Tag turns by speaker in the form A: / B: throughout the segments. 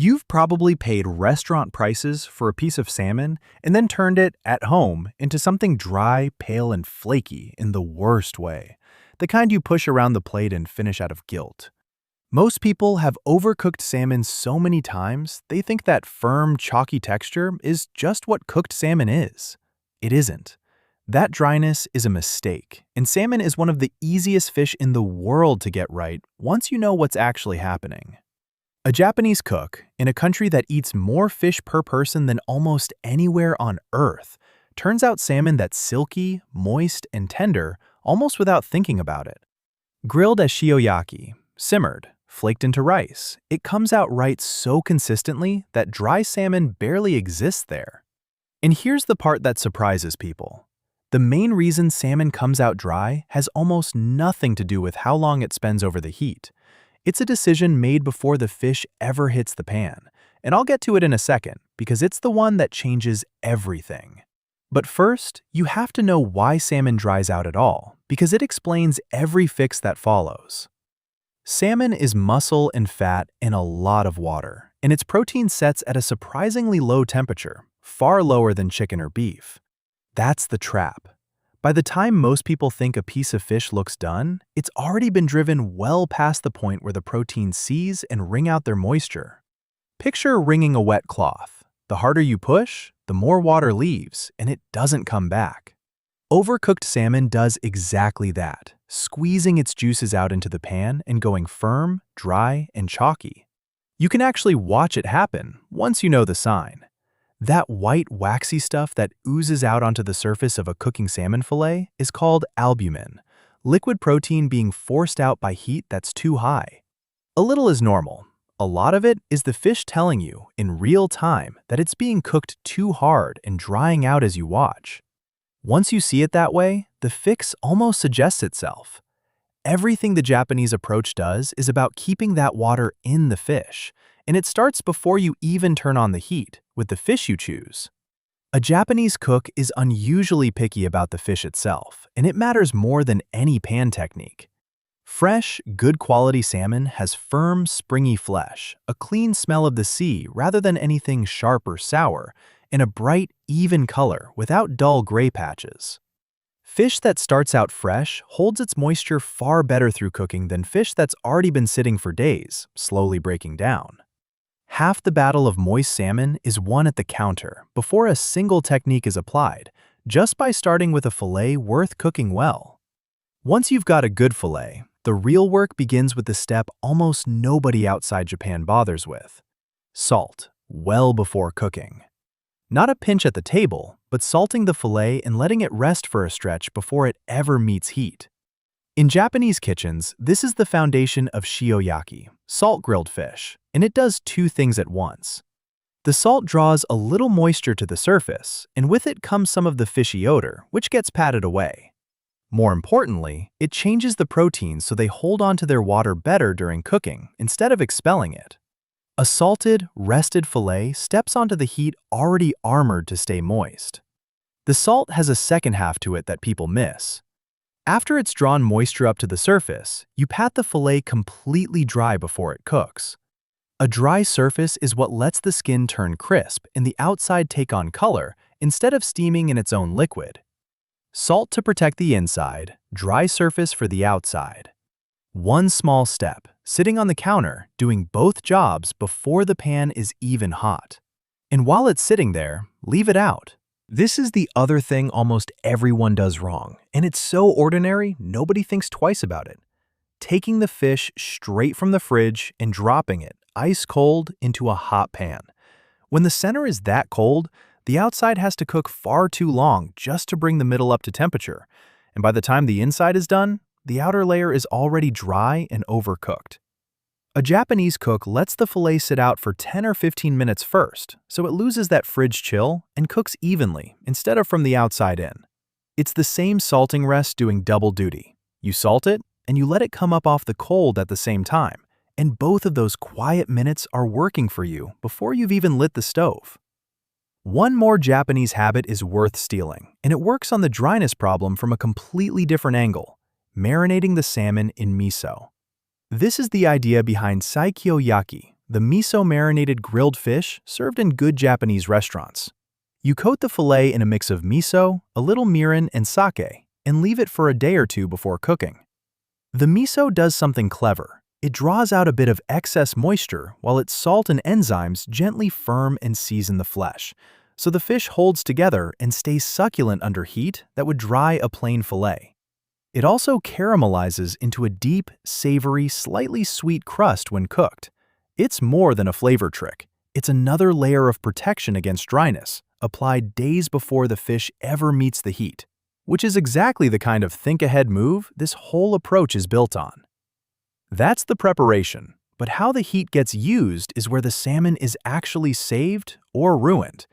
A: You've probably paid restaurant prices for a piece of salmon and then turned it, at home, into something dry, pale, and flaky in the worst way. The kind you push around the plate and finish out of guilt. Most people have overcooked salmon so many times, they think that firm, chalky texture is just what cooked salmon is. It isn't. That dryness is a mistake, and salmon is one of the easiest fish in the world to get right once you know what's actually happening. A Japanese cook, in a country that eats more fish per person than almost anywhere on Earth, turns out salmon that's silky, moist, and tender almost without thinking about it. Grilled as shioyaki, simmered, flaked into rice, it comes out right so consistently that dry salmon barely exists there. And here's the part that surprises people. The main reason salmon comes out dry has almost nothing to do with how long it spends over the heat. It's a decision made before the fish ever hits the pan, and I'll get to it in a second because it's the one that changes everything. But first, you have to know why salmon dries out at all, because it explains every fix that follows. Salmon is muscle and fat and a lot of water, and its protein sets at a surprisingly low temperature, far lower than chicken or beef. That's the trap. By the time most people think a piece of fish looks done, it's already been driven well past the point where the proteins seize and wring out their moisture. Picture wringing a wet cloth. The harder you push, the more water leaves, and it doesn't come back. Overcooked salmon does exactly that, squeezing its juices out into the pan and going firm, dry, and chalky. You can actually watch it happen once you know the sign. That white, waxy stuff that oozes out onto the surface of a cooking salmon fillet is called albumin, liquid protein being forced out by heat that's too high. A little is normal. A lot of it is the fish telling you, in real time, that it's being cooked too hard and drying out as you watch. Once you see it that way, the fix almost suggests itself. Everything the Japanese approach does is about keeping that water in the fish, and it starts before you even turn on the heat, with the fish you choose. A Japanese cook is unusually picky about the fish itself, and it matters more than any pan technique. Fresh, good quality salmon has firm, springy flesh, a clean smell of the sea rather than anything sharp or sour, and a bright, even color without dull gray patches. Fish that starts out fresh holds its moisture far better through cooking than fish that's already been sitting for days, slowly breaking down. Half the battle of moist salmon is won at the counter before a single technique is applied, just by starting with a fillet worth cooking well. Once you've got a good fillet, the real work begins with the step almost nobody outside Japan bothers with: salt, well before cooking. Not a pinch at the table, but salting the fillet and letting it rest for a stretch before it ever meets heat. In Japanese kitchens, this is the foundation of shioyaki, salt-grilled fish, and it does two things at once. The salt draws a little moisture to the surface, and with it comes some of the fishy odor, which gets patted away. More importantly, it changes the proteins so they hold on to their water better during cooking instead of expelling it. A salted, rested fillet steps onto the heat already armored to stay moist. The salt has a second half to it that people miss. After it's drawn moisture up to the surface, you pat the fillet completely dry before it cooks. A dry surface is what lets the skin turn crisp and the outside take on color instead of steaming in its own liquid. Salt to protect the inside, dry surface for the outside. One small step, sitting on the counter, doing both jobs before the pan is even hot. And while it's sitting there, leave it out. This is the other thing almost everyone does wrong, and it's so ordinary nobody thinks twice about it. Taking the fish straight from the fridge and dropping it, ice cold, into a hot pan. When the center is that cold, the outside has to cook far too long just to bring the middle up to temperature, and by the time the inside is done, the outer layer is already dry and overcooked. A Japanese cook lets the fillet sit out for 10 or 15 minutes first, so it loses that fridge chill and cooks evenly instead of from the outside in. It's the same salting rest doing double duty. You salt it, and you let it come up off the cold at the same time, and both of those quiet minutes are working for you before you've even lit the stove. One more Japanese habit is worth stealing, and it works on the dryness problem from a completely different angle: marinating the salmon in miso. This is the idea behind saikyo-yaki, the miso marinated grilled fish served in good Japanese restaurants. You coat the fillet in a mix of miso, a little mirin, and sake, and leave it for a day or two before cooking. The miso does something clever. It draws out a bit of excess moisture while its salt and enzymes gently firm and season the flesh, so the fish holds together and stays succulent under heat that would dry a plain fillet. It also caramelizes into a deep, savory, slightly sweet crust when cooked. It's more than a flavor trick. It's another layer of protection against dryness, applied days before the fish ever meets the heat, which is exactly the kind of think-ahead move this whole approach is built on. That's the preparation, but how the heat gets used is where the salmon is actually saved or ruined,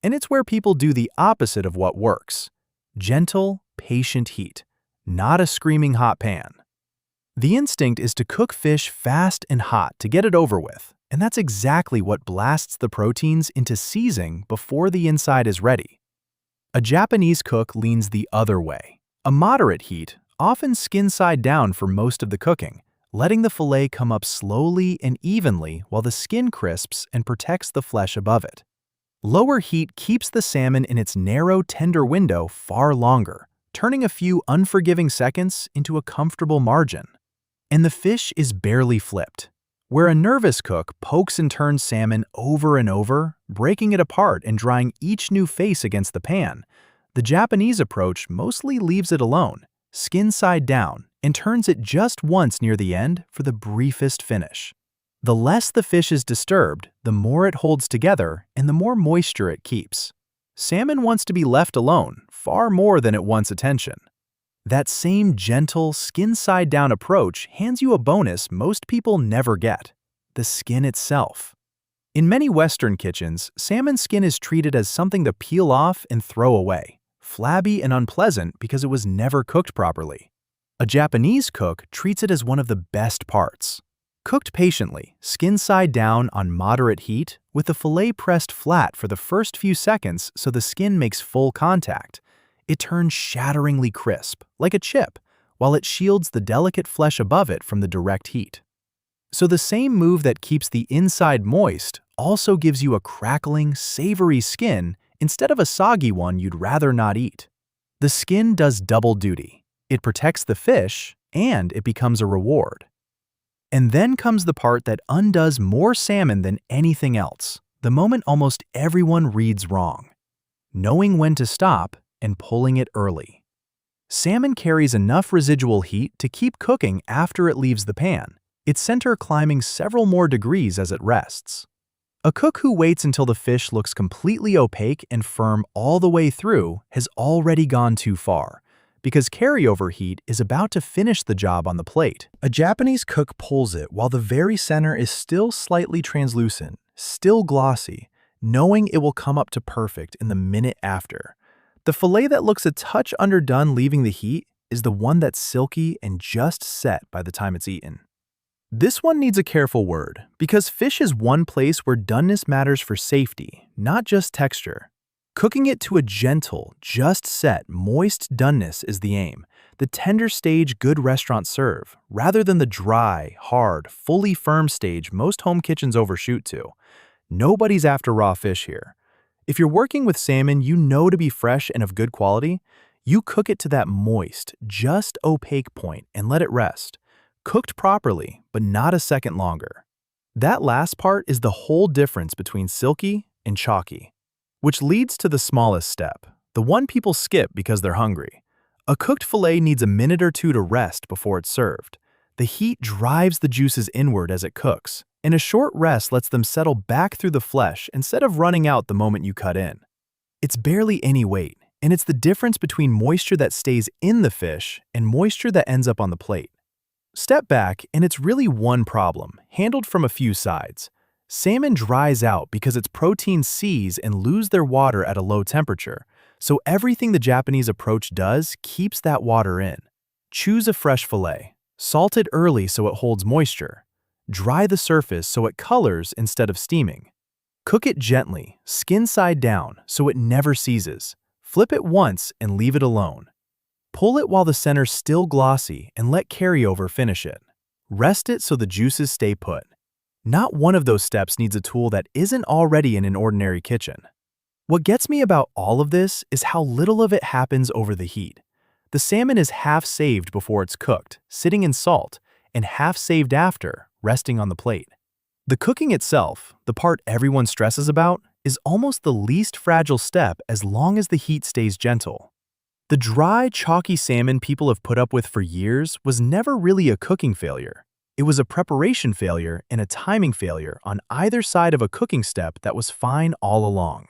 A: and it's where people do the opposite of what works. Gentle, patient heat, not a screaming hot pan. The instinct is to cook fish fast and hot to get it over with, and that's exactly what blasts the proteins into seizing before the inside is ready. A Japanese cook leans the other way. A moderate heat, often skin side down for most of the cooking, letting the fillet come up slowly and evenly while the skin crisps and protects the flesh above it. Lower heat keeps the salmon in its narrow, tender window far longer, turning a few unforgiving seconds into a comfortable margin. And the fish is barely flipped. Where a nervous cook pokes and turns salmon over and over, breaking it apart and drying each new face against the pan, the Japanese approach mostly leaves it alone, skin side down, and turns it just once near the end for the briefest finish. The less the fish is disturbed, the more it holds together and the more moisture it keeps. Salmon wants to be left alone far more than it wants attention. That same gentle, skin-side-down approach hands you a bonus most people never get: the skin itself. In many Western kitchens, salmon skin is treated as something to peel off and throw away, flabby and unpleasant because it was never cooked properly. A Japanese cook treats it as one of the best parts. Cooked patiently, skin side down on moderate heat, with the fillet pressed flat for the first few seconds so the skin makes full contact, it turns shatteringly crisp, like a chip, while it shields the delicate flesh above it from the direct heat. So the same move that keeps the inside moist also gives you a crackling, savory skin instead of a soggy one you'd rather not eat. The skin does double duty. It protects the fish, and it becomes a reward. And then comes the part that undoes more salmon than anything else, the moment almost everyone reads wrong: knowing when to stop and pulling it early. Salmon carries enough residual heat to keep cooking after it leaves the pan, its center climbing several more degrees as it rests. A cook who waits until the fish looks completely opaque and firm all the way through has already gone too far, because carryover heat is about to finish the job on the plate. A Japanese cook pulls it while the very center is still slightly translucent, still glossy, knowing it will come up to perfect in the minute after. The fillet that looks a touch underdone leaving the heat is the one that's silky and just set by the time it's eaten. This one needs a careful word, because fish is one place where doneness matters for safety, not just texture. Cooking it to a gentle, just set, moist doneness is the aim, the tender stage good restaurants serve, rather than the dry, hard, fully firm stage most home kitchens overshoot to. Nobody's after raw fish here. If you're working with salmon you know to be fresh and of good quality, you cook it to that moist, just opaque point and let it rest. Cooked properly, but not a second longer. That last part is the whole difference between silky and chalky. Which leads to the smallest step, the one people skip because they're hungry. A cooked fillet needs a minute or two to rest before it's served. The heat drives the juices inward as it cooks, and a short rest lets them settle back through the flesh instead of running out the moment you cut in. It's barely any weight, and it's the difference between moisture that stays in the fish and moisture that ends up on the plate. Step back, and it's really one problem, handled from a few sides. Salmon dries out because its proteins seize and lose their water at a low temperature, so everything the Japanese approach does keeps that water in. Choose a fresh fillet. Salt it early so it holds moisture. Dry the surface so it colors instead of steaming. Cook it gently, skin side down, so it never seizes. Flip it once and leave it alone. Pull it while the center's still glossy and let carryover finish it. Rest it so the juices stay put. Not one of those steps needs a tool that isn't already in an ordinary kitchen. What gets me about all of this is how little of it happens over the heat. The salmon is half saved before it's cooked, sitting in salt, and half saved after, resting on the plate. The cooking itself, the part everyone stresses about, is almost the least fragile step as long as the heat stays gentle. The dry, chalky salmon people have put up with for years was never really a cooking failure. It was a preparation failure and a timing failure on either side of a cooking step that was fine all along.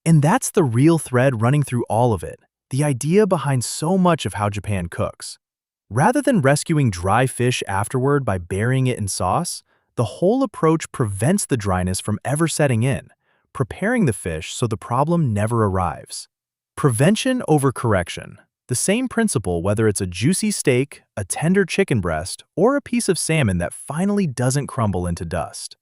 A: And that's the real thread running through all of it, the idea behind so much of how Japan cooks. Rather than rescuing dry fish afterward by burying it in sauce, the whole approach prevents the dryness from ever setting in, preparing the fish so the problem never arrives. Prevention over correction. The same principle whether it's a juicy steak, a tender chicken breast, or a piece of salmon that finally doesn't crumble into dust.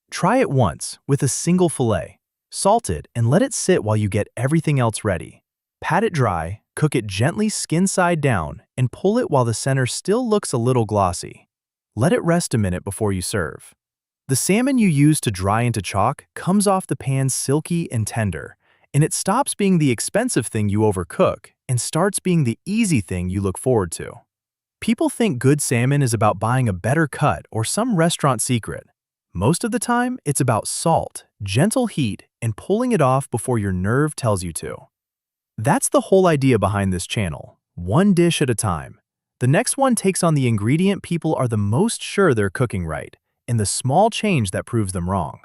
A: Try it once with a single fillet. Salt it and let it sit while you get everything else ready. Pat it dry, cook it gently skin side down, and pull it while the center still looks a little glossy. Let it rest a minute before you serve. The salmon you use to dry into chalk comes off the pan silky and tender, and it stops being the expensive thing you overcook and starts being the easy thing you look forward to. People think good salmon is about buying a better cut or some restaurant secret. Most of the time, it's about salt, gentle heat, and pulling it off before your nerve tells you to. That's the whole idea behind this channel, one dish at a time. The next one takes on the ingredient people are the most sure they're cooking right, and the small change that proves them wrong.